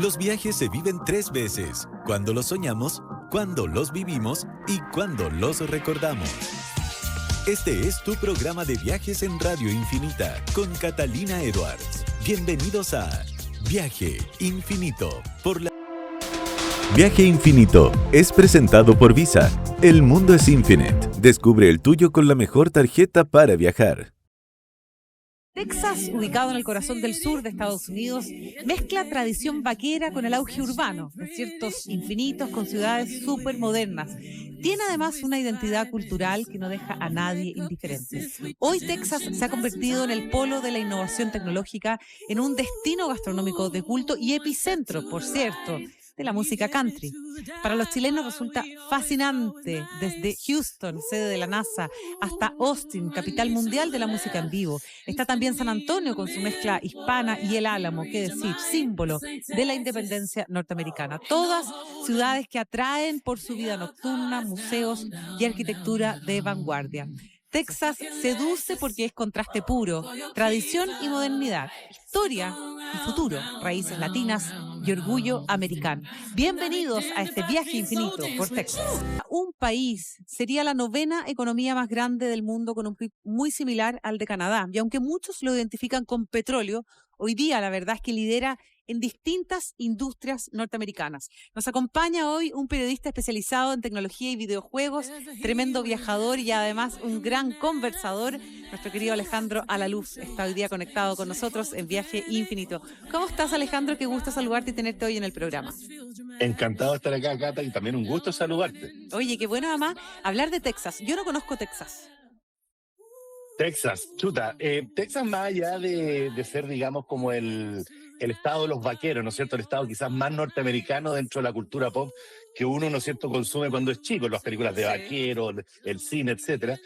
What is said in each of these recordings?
Los viajes se viven 3 veces, cuando los soñamos, cuando los vivimos y cuando los recordamos. Este es tu programa de viajes en Radio Infinita con Catalina Edwards. Bienvenidos a Viaje Infinito por la... Viaje Infinito es presentado por Visa. El mundo es infinite. Descubre el tuyo con la mejor tarjeta para viajar. Texas, ubicado en el corazón del sur de Estados Unidos, mezcla tradición vaquera con el auge urbano, desiertos infinitos con ciudades súper modernas. Tiene además una identidad cultural que no deja a nadie indiferente. Hoy Texas se ha convertido en el polo de la innovación tecnológica, en un destino gastronómico de culto y epicentro, por cierto, de la música country. Para los chilenos resulta fascinante, desde Houston, sede de la NASA, hasta Austin, capital mundial de la música en vivo. Está también San Antonio con su mezcla hispana y El Álamo, qué decir, símbolo de la independencia norteamericana. Todas ciudades que atraen por su vida nocturna, museos y arquitectura de vanguardia. Texas seduce porque es contraste puro, tradición y modernidad, historia y futuro, raíces latinas y orgullo americano. Bienvenidos a este viaje infinito por Texas. Un país sería la 9ª economía más grande del mundo con un PIB muy similar al de Canadá. Y aunque muchos lo identifican con petróleo, hoy día la verdad es que lidera en distintas industrias norteamericanas. Nos acompaña hoy un periodista especializado en tecnología y videojuegos, tremendo viajador y además un gran conversador. Nuestro querido Alejandro Alaluz está hoy día conectado con nosotros en Viaje Infinito. ¿Cómo estás, Alejandro? Qué gusto saludarte y tenerte hoy en el programa. Encantado de estar acá, Cata, y también un gusto saludarte. Oye, qué bueno además hablar de Texas. Yo no conozco Texas. Texas, chuta. Texas, más allá de ser, digamos, como el estado de los vaqueros, ¿no es cierto? El estado quizás más norteamericano dentro de la cultura pop que uno, ¿no es cierto?, consume cuando es chico, las películas de vaqueros, el cine, etcétera.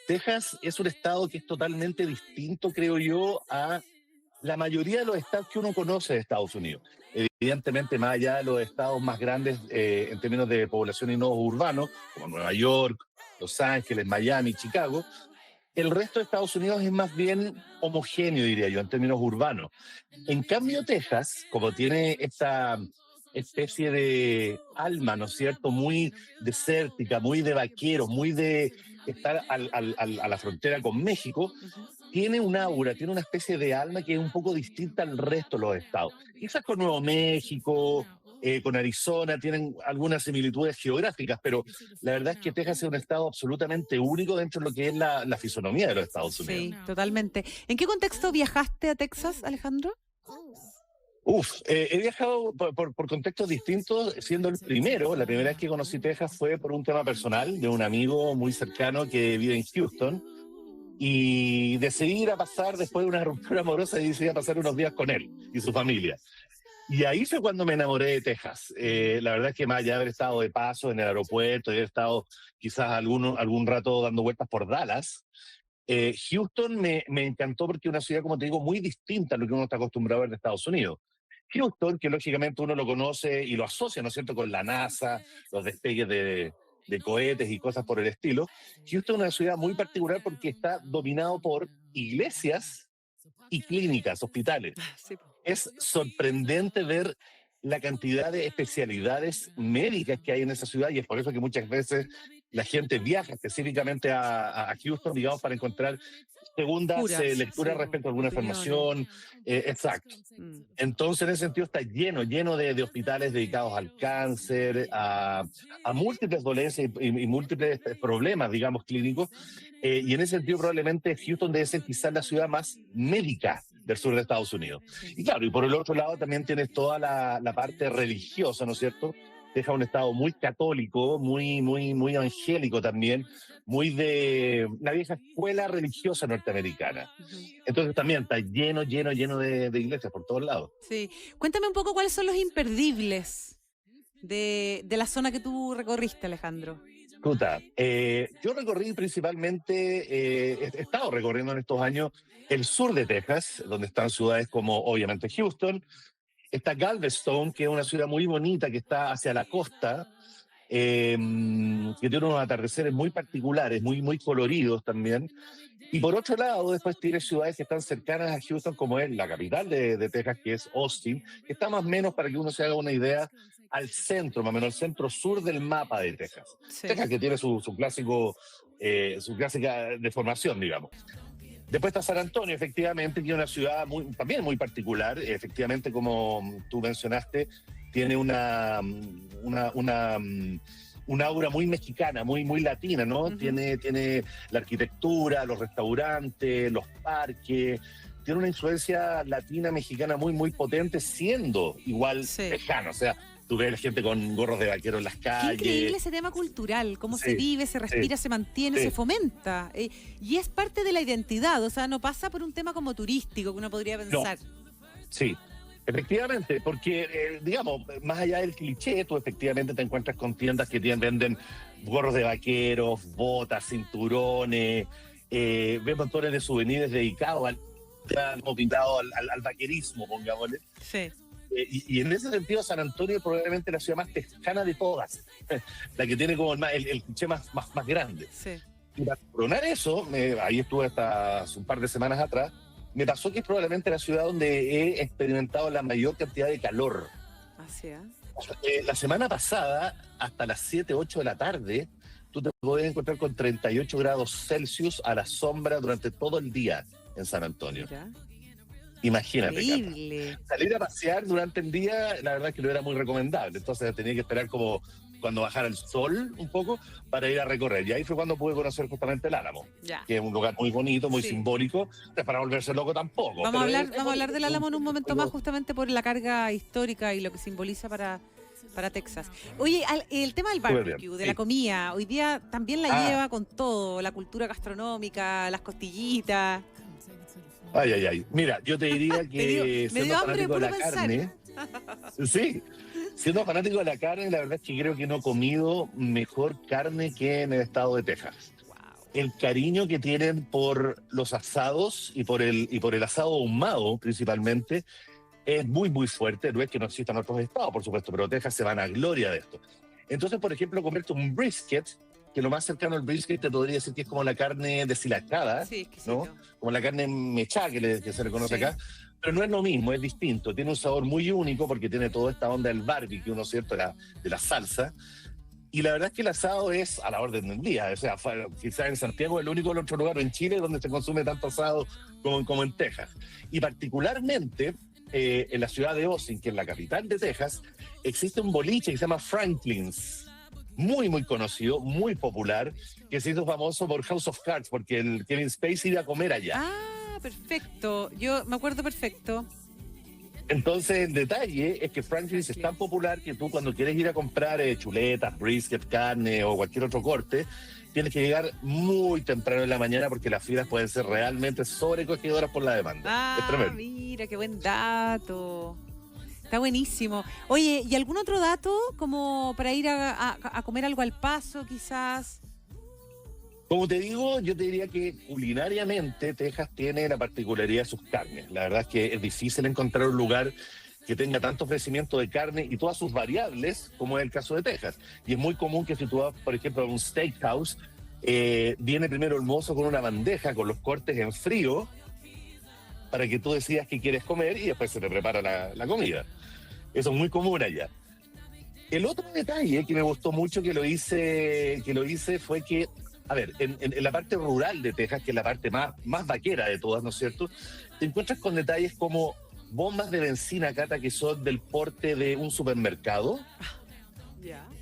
Texas es un estado que es totalmente distinto, creo yo, a la mayoría de los estados que uno conoce de Estados Unidos. Evidentemente, más allá de los estados más grandes en términos de población y nodos urbanos, como Nueva York, Los Ángeles, Miami, Chicago, el resto de Estados Unidos es más bien homogéneo, diría yo, en términos urbanos. En cambio, Texas, como tiene esta especie de alma, ¿no es cierto?, muy desértica, muy de vaqueros, muy de estar a la frontera con México, tiene un aura, tiene una especie de alma que es un poco distinta al resto de los estados. Quizás con Nuevo México, con Arizona, tienen algunas similitudes geográficas, pero la verdad es que Texas es un estado absolutamente único dentro de lo que es la fisonomía de los Estados Unidos. Sí, totalmente. ¿En qué contexto viajaste a Texas, Alejandro? He viajado por contextos distintos, siendo el primero. La primera vez que conocí Texas fue por un tema personal de un amigo muy cercano que vive en Houston. Y decidí ir a pasar, después de una ruptura amorosa, y decidí a pasar unos días con él y su familia. Y ahí fue cuando me enamoré de Texas. La verdad es que más allá de haber estado de paso en el aeropuerto y haber estado quizás algún rato dando vueltas por Dallas, Houston me encantó porque es una ciudad, como te digo, muy distinta a lo que uno está acostumbrado a ver de Estados Unidos. Houston, que lógicamente uno lo conoce y lo asocia, ¿no es cierto?, con la NASA, los despegues de cohetes y cosas por el estilo. Houston es una ciudad muy particular porque está dominado por iglesias y clínicas, hospitales. Sí. Es sorprendente ver la cantidad de especialidades médicas que hay en esa ciudad, y es por eso que muchas veces la gente viaja específicamente a Houston, digamos, para encontrar segundas lecturas respecto a alguna información. Exacto. Entonces, en ese sentido, está lleno de hospitales dedicados al cáncer, a múltiples dolencias y múltiples problemas, digamos, clínicos. Y en ese sentido, probablemente Houston debe ser quizás la ciudad más médica del sur de Estados Unidos. Y claro, y por el otro lado también tienes toda la parte religiosa, ¿no es cierto? Deja un estado muy católico, muy evangélico también, muy de la vieja escuela religiosa norteamericana. Entonces también está lleno de iglesias por todos lados. Sí. Cuéntame un poco cuáles son los imperdibles de la zona que tú recorriste, Alejandro. Escuta, yo recorrí principalmente, he estado recorriendo en estos años el sur de Texas, donde están ciudades como obviamente Houston. Está Galveston, que es una ciudad muy bonita que está hacia la costa, que tiene unos atardeceres muy particulares, muy coloridos también. Y por otro lado, después tienes ciudades que están cercanas a Houston, como es la capital de Texas, que es Austin, que está más o menos, para que uno se haga una idea, al centro, más o menos al centro sur del mapa de Texas. Sí. Texas que tiene su clásica deformación, digamos. Después está San Antonio, efectivamente, que es una ciudad también muy particular. Efectivamente, como tú mencionaste, tiene una aura muy mexicana, muy latina, ¿no? Uh-huh. Tiene la arquitectura, los restaurantes, los parques. Tiene una influencia latina, mexicana muy potente, siendo igual lejano. O sea, tú ves gente con gorros de vaquero en las calles. Qué increíble ese tema cultural, cómo se vive, se respira, se mantiene, se fomenta. Y es parte de la identidad, o sea, no pasa por un tema como turístico que uno podría pensar. No. Sí, efectivamente, porque, digamos, más allá del cliché, tú efectivamente te encuentras con tiendas que venden gorros de vaqueros, botas, cinturones, ves montones de souvenirs dedicados al vaquerismo, pongámosle. Sí. Y en ese sentido, San Antonio es probablemente la ciudad más texana de todas, la que tiene como el cliché más grande. Sí. Y para coronar eso, ahí estuve hasta hace un par de semanas atrás, me pasó que es probablemente la ciudad donde he experimentado la mayor cantidad de calor. Así es. La semana pasada, hasta las 7, 8 de la tarde, tú te podías encontrar con 38 grados Celsius a la sombra durante todo el día en San Antonio. Mira. Imagínate, increíble. Cata. Salir a pasear durante el día, la verdad es que no era muy recomendable. Entonces tenía que esperar como cuando bajara el sol un poco para ir a recorrer. Y ahí fue cuando pude conocer justamente el Álamo, que es un lugar muy bonito, muy simbólico, no es para volverse loco tampoco. Vamos a hablar del Álamo en un momento más, justamente por la carga histórica y lo que simboliza para Texas. Oye, el tema del barbecue, de la comida, hoy día también la lleva con todo, la cultura gastronómica, las costillitas. Ay. Mira, yo te diría que me dio hambre fanático de la pensar. carne, sí, siendo fanático de la carne, la verdad es que creo que no he comido mejor carne que en el estado de Texas. Wow. El cariño que tienen por los asados y por el asado ahumado principalmente es muy fuerte. No es que no existan otros estados, por supuesto, pero Texas se van a gloria de esto. Entonces, por ejemplo, comerte un brisket, que lo más cercano al brisket te podría decir que es como la carne deshilachada, ¿no? Como la carne mechada que se le conoce acá, pero no es lo mismo, es distinto, tiene un sabor muy único porque tiene toda esta onda del barbecue, ¿no es cierto?, de la salsa, y la verdad es que el asado es a la orden del día. O sea, quizás en Santiago es el único otro lugar en Chile donde se consume tanto asado como en Texas, y particularmente en la ciudad de Austin, que es la capital de Texas, existe un boliche que se llama Franklin's, muy conocido, muy popular, que se hizo famoso por House of Cards, porque el Kevin Spacey iba a comer allá. Ah, perfecto. Yo me acuerdo perfecto. Entonces, el detalle es que Franklin's es tan popular que tú, cuando quieres ir a comprar chuletas, brisket, carne o cualquier otro corte, tienes que llegar muy temprano en la mañana porque las filas pueden ser realmente sobrecogedoras por la demanda. Es tremendo. Mira, qué buen dato. Está buenísimo. Oye, ¿y algún otro dato como para ir a comer algo al paso, quizás? Como te digo, yo te diría que culinariamente Texas tiene la particularidad de sus carnes. La verdad es que es difícil encontrar un lugar que tenga tanto ofrecimiento de carne y todas sus variables, como es el caso de Texas. Y es muy común que si tú vas, por ejemplo, a un steakhouse, viene primero el mozo con una bandeja con los cortes en frío para que tú decidas qué quieres comer y después se te prepara la comida. Eso es muy común allá. El otro detalle que me gustó mucho que lo hice fue que, a ver, en la parte rural de Texas, que es la parte más vaquera de todas, ¿no es cierto?, te encuentras con detalles como bombas de benzina, Cata, que son del porte de un supermercado.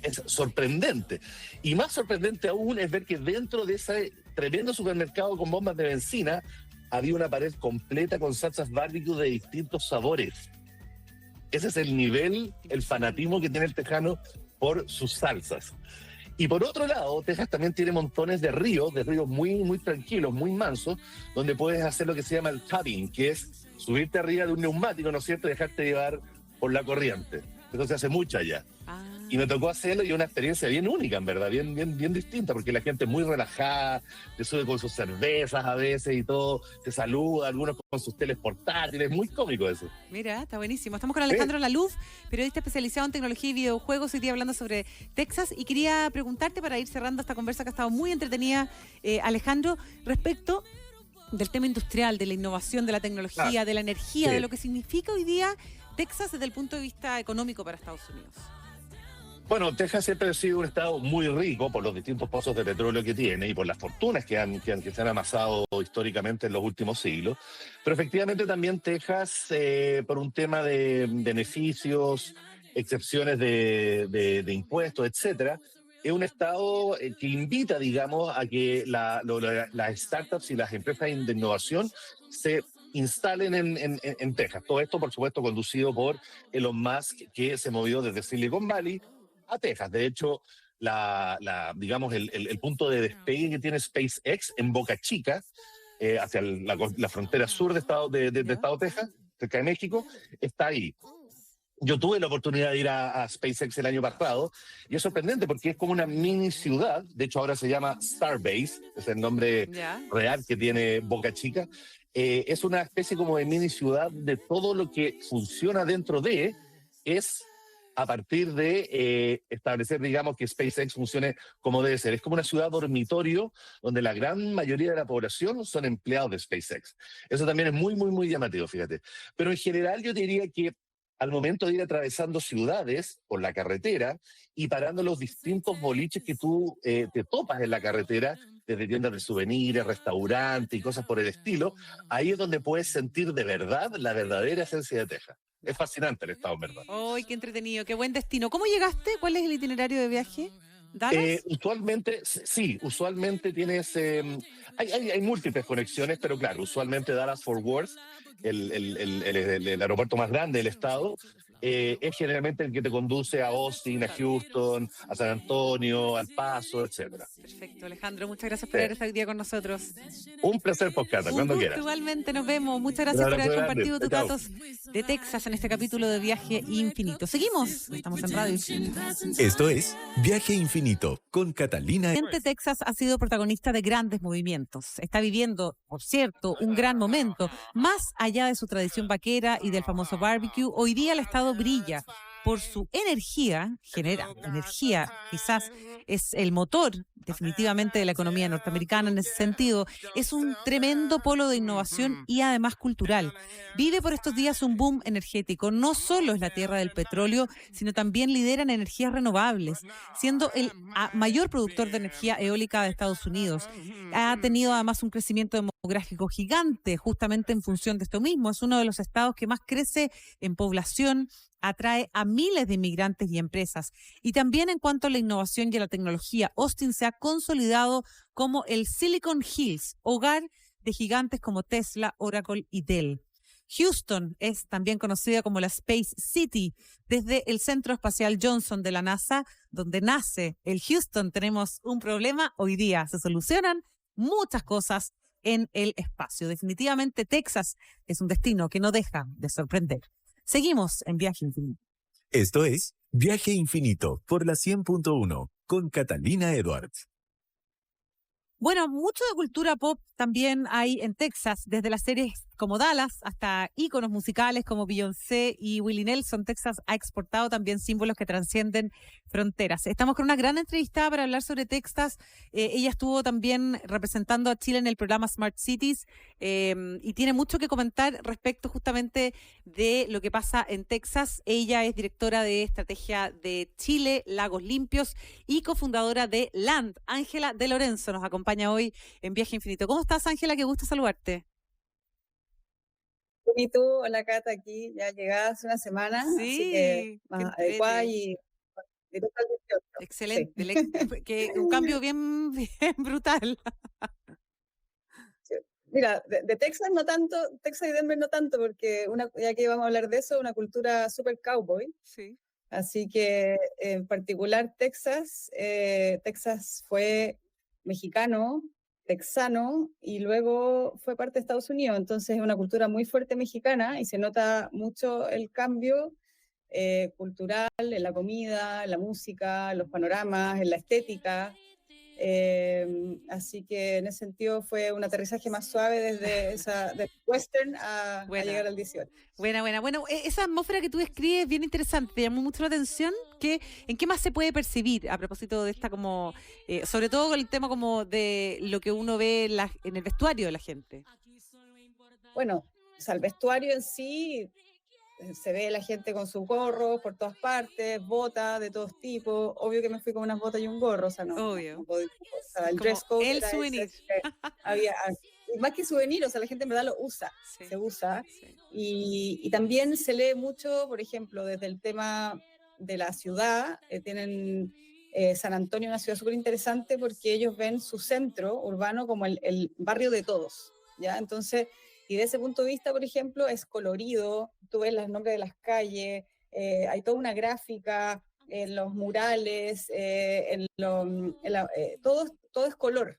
Es sorprendente. Y más sorprendente aún es ver que dentro de ese tremendo supermercado con bombas de benzina había una pared completa con salsas barbecue de distintos sabores. Ese es el nivel, el fanatismo que tiene el tejano por sus salsas. Y por otro lado, Texas también tiene montones de ríos muy tranquilos, muy mansos, donde puedes hacer lo que se llama el tubing, que es subirte arriba de un neumático, ¿no es cierto?, y dejarte llevar por la corriente. Eso se hace mucho allá. Y me tocó hacerlo y una experiencia bien única, en verdad, bien distinta, porque la gente es muy relajada, te sube con sus cervezas a veces y todo, te saluda, algunos con sus teles portátiles, muy cómico eso. Mira, está buenísimo. Estamos con Alejandro Laluz, periodista especializado en tecnología y videojuegos, hoy día hablando sobre Texas, y quería preguntarte, para ir cerrando esta conversa que ha estado muy entretenida, Alejandro, respecto del tema industrial, de la innovación, de la tecnología, Claro, de la energía, de sí. lo que significa hoy día Texas desde el punto de vista económico para Estados Unidos. Bueno, Texas siempre ha sido un estado muy rico por los distintos pozos de petróleo que tiene y por las fortunas que se han amasado históricamente en los últimos siglos. Pero efectivamente también Texas, por un tema de beneficios, excepciones de impuestos, etcétera, es un estado que invita, digamos, a que las startups y las empresas de innovación se instalen en Texas. Todo esto, por supuesto, conducido por Elon Musk, que se movió desde Silicon Valley a Texas. De hecho, digamos, el punto de despegue que tiene SpaceX en Boca Chica, hacia la frontera sur de ¿Ya? Estado de Texas, cerca de México, está ahí. Yo tuve la oportunidad de ir a SpaceX el año pasado y es sorprendente porque es como una mini ciudad. De hecho, ahora se llama Starbase, es el nombre ¿Ya? real que tiene Boca Chica. Es una especie como de mini ciudad de todo lo que funciona dentro de, es a partir de establecer, digamos, que SpaceX funcione como debe ser. Es como una ciudad dormitorio donde la gran mayoría de la población son empleados de SpaceX. Eso también es muy, muy, muy llamativo, fíjate. Pero en general yo diría que al momento de ir atravesando ciudades por la carretera y parando los distintos boliches que tú te topas en la carretera, desde tiendas de souvenirs, restaurantes y cosas por el estilo, ahí es donde puedes sentir de verdad la verdadera esencia de Texas. Es fascinante el estado, en verdad. ¡Ay, qué entretenido! ¡Qué buen destino! ¿Cómo llegaste? ¿Cuál es el itinerario de viaje? ¿Dallas? Usualmente, sí, usualmente tienes, hay múltiples conexiones, pero claro, usualmente Dallas-Fort Worth, el aeropuerto más grande del estado, es generalmente el que te conduce a Austin, a Houston, a San Antonio, al Paso, etcétera. Perfecto, Alejandro. Muchas gracias por Sí. haber estado hoy día con nosotros. Un placer, Poscata, Un cuando gusto, quieras. igualmente. Nos vemos. Muchas Un gracias por abrazo haber grande. compartido tus Chao. datos de Texas en este capítulo de Viaje Infinito. Seguimos. Estamos en Radio Infinito. Esto es Viaje Infinito con Catalina. Texas ha sido protagonista de grandes movimientos. Está viviendo, por cierto, un gran momento. Más allá de su tradición vaquera y del famoso barbecue, hoy día el estado brilla por su energía, genera energía, quizás es el motor definitivamente de la economía norteamericana en ese sentido. Es un tremendo polo de innovación y además cultural. Vive por estos días un boom energético. No solo es la tierra del petróleo, sino también lidera en energías renovables, siendo el mayor productor de energía eólica de Estados Unidos. Ha tenido además un crecimiento demográfico gigante, justamente en función de esto mismo. Es uno de los estados que más crece en población, atrae a miles de inmigrantes y empresas. Y también en cuanto a la innovación y a la tecnología, Austin se ha consolidado como el Silicon Hills, hogar de gigantes como Tesla, Oracle y Dell. Houston es también conocida como la Space City, desde el Centro Espacial Johnson de la NASA, donde nace el Houston. Tenemos un problema hoy día, se solucionan muchas cosas en el espacio. Definitivamente Texas es un destino que no deja de sorprender. Seguimos en Viaje Infinito. Esto es Viaje Infinito por la 100.1 con Catalina Edwards. Bueno, mucho de cultura pop también hay en Texas, desde las series como Dallas hasta íconos musicales como Beyoncé y Willie Nelson. Texas ha exportado también símbolos que trascienden fronteras. Estamos con una gran entrevistada para hablar sobre Texas. Ella estuvo también representando a Chile en el programa Smart Cities y tiene mucho que comentar respecto justamente de lo que pasa en Texas. Ella es directora de estrategia de Chile, Lagos Limpios, y cofundadora de Land. Ángela de Lorenzo nos acompaña hoy en Viaje Infinito. ¿Cómo estás, Ángela? Qué gusto saludarte. Y tú, hola Cata, aquí ya llegada hace una semana, así que más adecuada y directo al 18. Excelente, Sí. que un cambio bien, bien brutal. Sí. Mira, de Texas no tanto, Texas y Denver no tanto, porque ya que vamos a hablar de eso, una cultura super cowboy. Sí. Así que en particular Texas fue mexicano, texano y luego fue parte de Estados Unidos. Entonces es una cultura muy fuerte mexicana y se nota mucho el cambio cultural en la comida, en la música, en los panoramas, en la estética. Así que en ese sentido fue un aterrizaje más suave de Western a Buena. llegar al 18. Buena. Bueno, esa atmósfera que tú describes es bien interesante, te llamó mucho la atención. ¿En qué más se puede percibir a propósito de esta como, sobre todo con el tema como de lo que uno ve en el vestuario de la gente? Bueno, o sea, el vestuario en sí, se ve la gente con sus gorros por todas partes, botas de todos tipos. Obvio que me fui con unas botas y un gorro, o sea, Obvio. no podía, o sea, el Como dress code el era souvenir. ese, había, y más que souvenir, o sea, la gente en verdad lo usa, Sí. se usa. Sí. Y también se lee mucho, por ejemplo, desde el tema de la ciudad, tienen San Antonio, una ciudad súper interesante porque ellos ven su centro urbano como el barrio de todos, ¿ya? Entonces, y de ese punto de vista, por ejemplo, es colorido, tú ves los nombres de las calles, hay toda una gráfica en los murales, todo es color,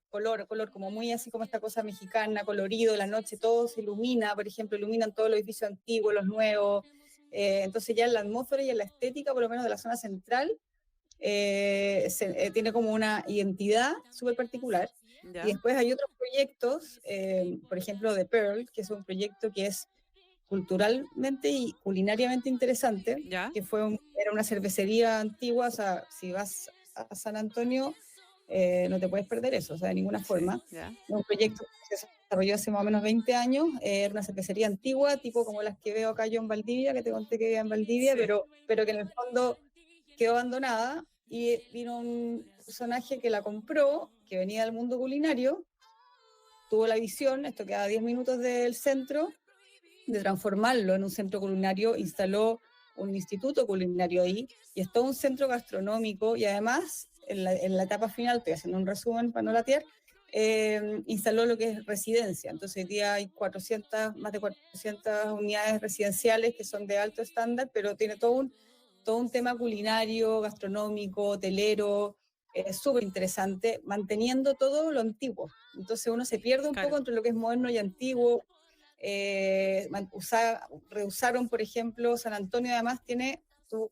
como muy así como esta cosa mexicana, colorido, la noche todo se ilumina, por ejemplo, iluminan todos los edificios antiguos, los nuevos, entonces ya en la atmósfera y en la estética, por lo menos de la zona central, tiene como una identidad súper particular. ¿Ya? Y después hay otros proyectos, por ejemplo, The Pearl, que es un proyecto que es culturalmente y culinariamente interesante, ¿Ya? que era una cervecería antigua, o sea, si vas a San Antonio, no te puedes perder eso, o sea, de ninguna forma. Sí, ¿ya? Un proyecto que se desarrolló hace más o menos 20 años, era una cervecería antigua, tipo como las que veo acá yo en Valdivia, que te conté que vivía en Valdivia, Sí. pero que en el fondo quedó abandonada y vino un personaje que la compró, que venía del mundo culinario, tuvo la visión, esto queda a 10 minutos del centro, de transformarlo en un centro culinario, instaló un instituto culinario ahí y es todo un centro gastronómico y además en la etapa final, estoy haciendo un resumen para no latear, instaló lo que es residencia. Entonces hoy día hay más de 400 unidades residenciales que son de alto estándar, pero tiene todo un tema culinario, gastronómico, hotelero, súper interesante, manteniendo todo lo antiguo. Entonces uno se pierde un Claro. poco entre lo que es moderno y antiguo. Reusaron, por ejemplo, San Antonio además tiene,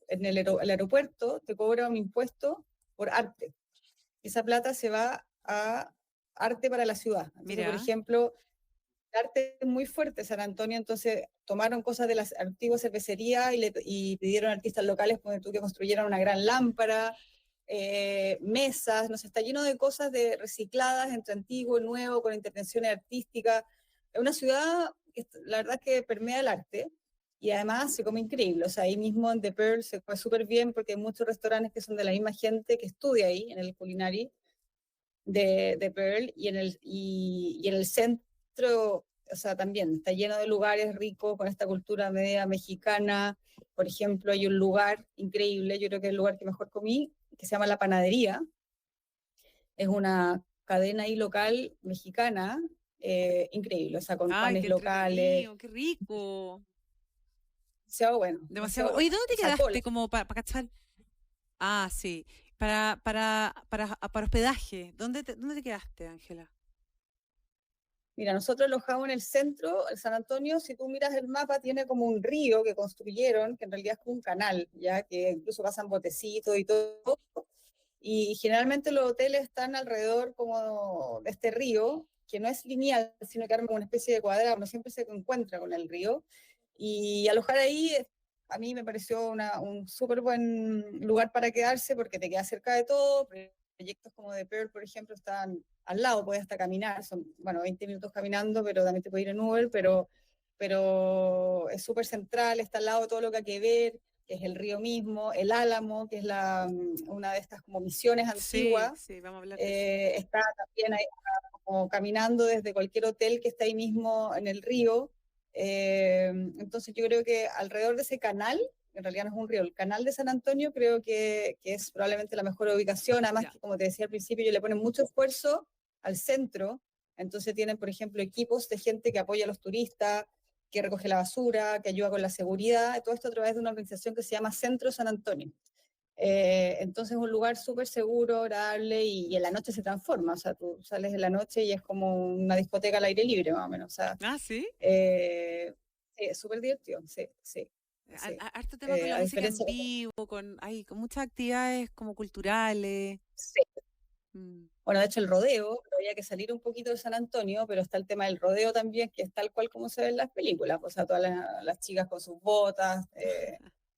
en el aeropuerto te cobra un impuesto por arte. Esa plata se va a arte para la ciudad. Entonces, Mira. por ejemplo, el arte es muy fuerte San Antonio, entonces tomaron cosas de las antiguas cervecerías y pidieron a artistas locales que construyeran una gran lámpara, mesas, no sé, está lleno de cosas recicladas entre antiguo y nuevo, con intervenciones artísticas. Es una ciudad que la verdad que permea el arte y además se come increíble. O sea, ahí mismo en The Pearl se come súper bien porque hay muchos restaurantes que son de la misma gente que estudia ahí en el culinary de Pearl y en el centro, o sea, también está lleno de lugares ricos con esta cultura media mexicana. Por ejemplo, hay un lugar increíble, yo creo que es el lugar que mejor comí, que se llama La Panadería. Es una cadena ahí local mexicana, increíble, o sea, con Ay, panes qué locales. entretenido, qué rico. Demasiado bueno. Demasiado. Demasiado Oye, bueno. ¿dónde te O sea, quedaste como para cachar? Ah, sí. Para hospedaje. ¿Dónde te quedaste, Ángela? mira, nosotros alojamos en el centro, el San Antonio, si tú miras el mapa, tiene como un río que construyeron, que en realidad es como un canal, ya que incluso pasan botecitos y todo. Y generalmente los hoteles están alrededor como de este río, que no es lineal, sino que arma como una especie de cuadrado, uno siempre se encuentra con el río. Y alojar ahí, a mí me pareció un súper buen lugar para quedarse porque te quedas cerca de todo. Proyectos como The Pearl, por ejemplo, están al lado, puedes hasta caminar, son, bueno, 20 minutos caminando, pero también te puedes ir en Uber, pero es súper central, está al lado de todo lo que hay que ver, que es el río mismo, el Álamo, que es una de estas como misiones antiguas, Sí, vamos a hablar de eso. está también ahí como caminando desde cualquier hotel que está ahí mismo en el río. Entonces yo creo que alrededor de ese canal, en realidad no es un río, el canal de San Antonio creo que es probablemente la mejor ubicación, además Ya. que como te decía al principio, yo le ponen mucho esfuerzo al centro, entonces tienen, por ejemplo, equipos de gente que apoya a los turistas, que recoge la basura, que ayuda con la seguridad, todo esto a través de una organización que se llama Centro San Antonio. Entonces es un lugar súper seguro, agradable y en la noche se transforma, o sea, tú sales en la noche y es como una discoteca al aire libre más o menos, o sea, Ah, sí. sí, es súper divertido, sí, sí. Sí. Harto tema con la A música en diferencia vivo, con muchas actividades como culturales. sí, Bueno, de hecho el rodeo, pero había que salir un poquito de San Antonio, pero está el tema del rodeo también, que es tal cual como se ve en las películas, o sea, todas las chicas con sus botas,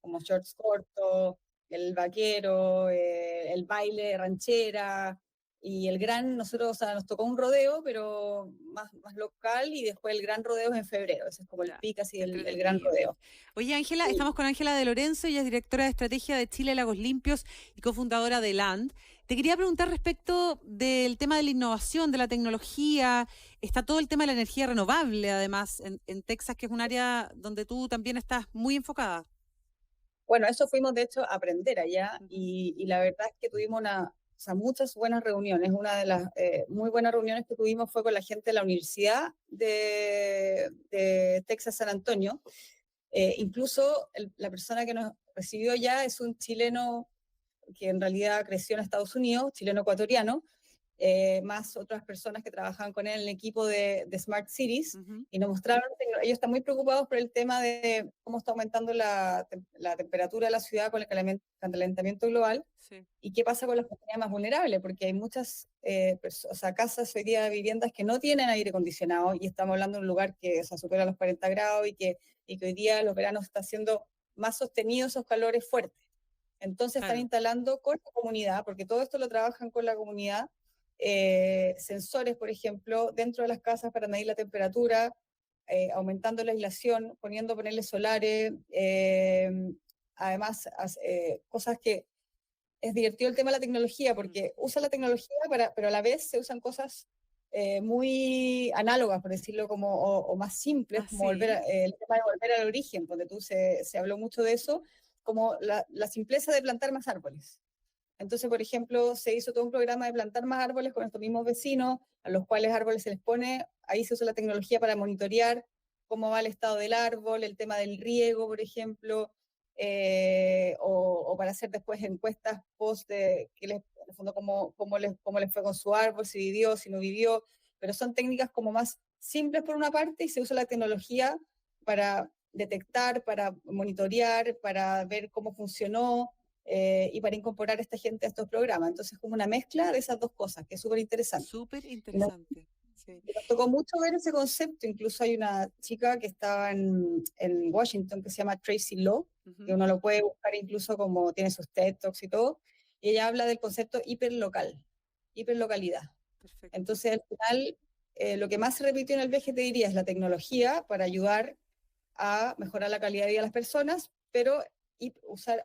como shorts cortos, el vaquero, el baile ranchera, y nosotros, o sea, nos tocó un rodeo, pero más local, y después el gran rodeo es en febrero, ese es como el pic, así, el gran rodeo. Oye, Ángela, Sí. estamos con Ángela de Lorenzo, ella es directora de estrategia de Chile Lagos Limpios y cofundadora de LAND. Te quería preguntar respecto del tema de la innovación, de la tecnología. Está todo el tema de la energía renovable, además, en Texas, que es un área donde tú también estás muy enfocada. Bueno, eso fuimos de hecho a aprender allá, y la verdad es que tuvimos muchas buenas reuniones. Una de las muy buenas reuniones que tuvimos fue con la gente de la Universidad de Texas San Antonio. Incluso la persona que nos recibió allá es un chileno que en realidad creció en Estados Unidos, chileno-ecuatoriano, más otras personas que trabajaban con él en el equipo de Smart Cities, y nos mostraron, ellos están muy preocupados por el tema de cómo está aumentando la temperatura de la ciudad con el calentamiento global, y qué pasa con las comunidades más vulnerables, porque hay muchas casas hoy día, viviendas que no tienen aire acondicionado, y estamos hablando de un lugar que supera los 40 grados, y que hoy día los veranos está siendo más sostenidos esos calores fuertes. Entonces están instalando con la comunidad, porque todo esto lo trabajan con la comunidad, sensores, por ejemplo, dentro de las casas para medir la temperatura, aumentando la aislación, poniendo paneles solares, además cosas que es divertido el tema de la tecnología, porque usa la tecnología pero a la vez se usan cosas muy análogas, por decirlo, o más simples, como el tema de volver al origen, donde se habló mucho de eso, como la simpleza de plantar más árboles. Entonces, por ejemplo, se hizo todo un programa de plantar más árboles con estos mismos vecinos, a los cuales árboles se les pone, ahí se usa la tecnología para monitorear cómo va el estado del árbol, el tema del riego, por ejemplo, o para hacer después encuestas post de en el fondo cómo les fue con su árbol, si vivió, si no vivió, pero son técnicas como más simples por una parte, y se usa la tecnología para detectar, para monitorear, para ver cómo funcionó, y para incorporar a esta gente a estos programas. Entonces, como una mezcla de esas dos cosas, que es súper interesante. Súper interesante. Nos tocó mucho ver ese concepto. Incluso hay una chica que estaba en Washington que se llama Tracy Law, que uno lo puede buscar incluso como tiene sus TED Talks y todo, y ella habla del concepto hiperlocalidad. Perfecto. Entonces, al final, lo que más se repitió en el viaje, te diría, es la tecnología para ayudar a mejorar la calidad de vida de las personas, pero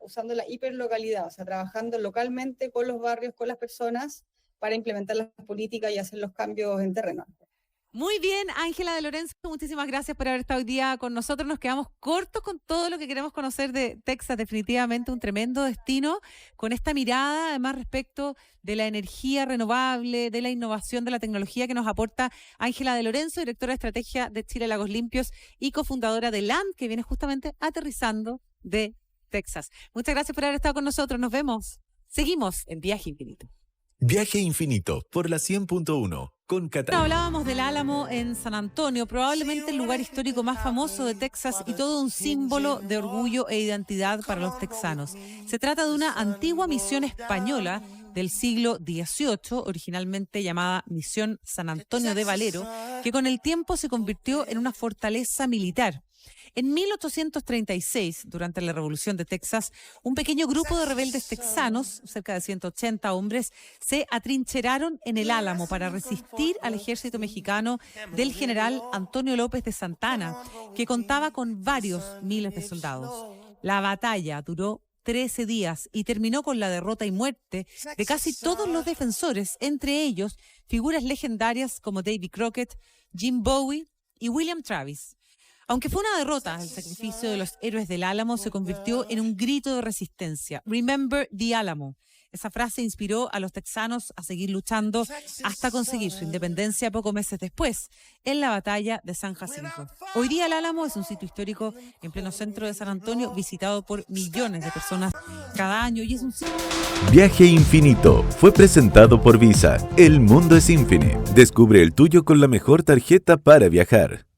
usando la hiperlocalidad, o sea, trabajando localmente con los barrios, con las personas, para implementar las políticas y hacer los cambios en terreno. Muy bien, Ángela de Lorenzo, muchísimas gracias por haber estado hoy día con nosotros. Nos quedamos cortos con todo lo que queremos conocer de Texas. Definitivamente un tremendo destino, con esta mirada además respecto de la energía renovable, de la innovación, de la tecnología que nos aporta Ángela de Lorenzo, directora de estrategia de Chile Lagos Limpios y cofundadora de LAND, que viene justamente aterrizando de Texas. Muchas gracias por haber estado con nosotros. Nos vemos. Seguimos en Viaje Infinito. Viaje Infinito por la 100.1 con Catalina. Hablábamos del Álamo en San Antonio, probablemente el lugar histórico más famoso de Texas y todo un símbolo de orgullo e identidad para los texanos. Se trata de una antigua misión española del siglo XVIII, originalmente llamada Misión San Antonio de Valero, que con el tiempo se convirtió en una fortaleza militar. En 1836, durante la Revolución de Texas, un pequeño grupo de rebeldes texanos, cerca de 180 hombres, se atrincheraron en el Álamo para resistir al ejército mexicano del general Antonio López de Santana, que contaba con varios miles de soldados. La batalla duró 13 días y terminó con la derrota y muerte de casi todos los defensores, entre ellos figuras legendarias como Davy Crockett, Jim Bowie y William Travis. Aunque fue una derrota, el sacrificio de los héroes del Álamo se convirtió en un grito de resistencia. Remember the Álamo. Esa frase inspiró a los texanos a seguir luchando hasta conseguir su independencia pocos meses después, en la batalla de San Jacinto. Hoy día el Álamo es un sitio histórico en pleno centro de San Antonio, visitado por millones de personas cada año, y es un sitio... Viaje Infinito fue presentado por Visa. El mundo es Infinite. Descubre el tuyo con la mejor tarjeta para viajar.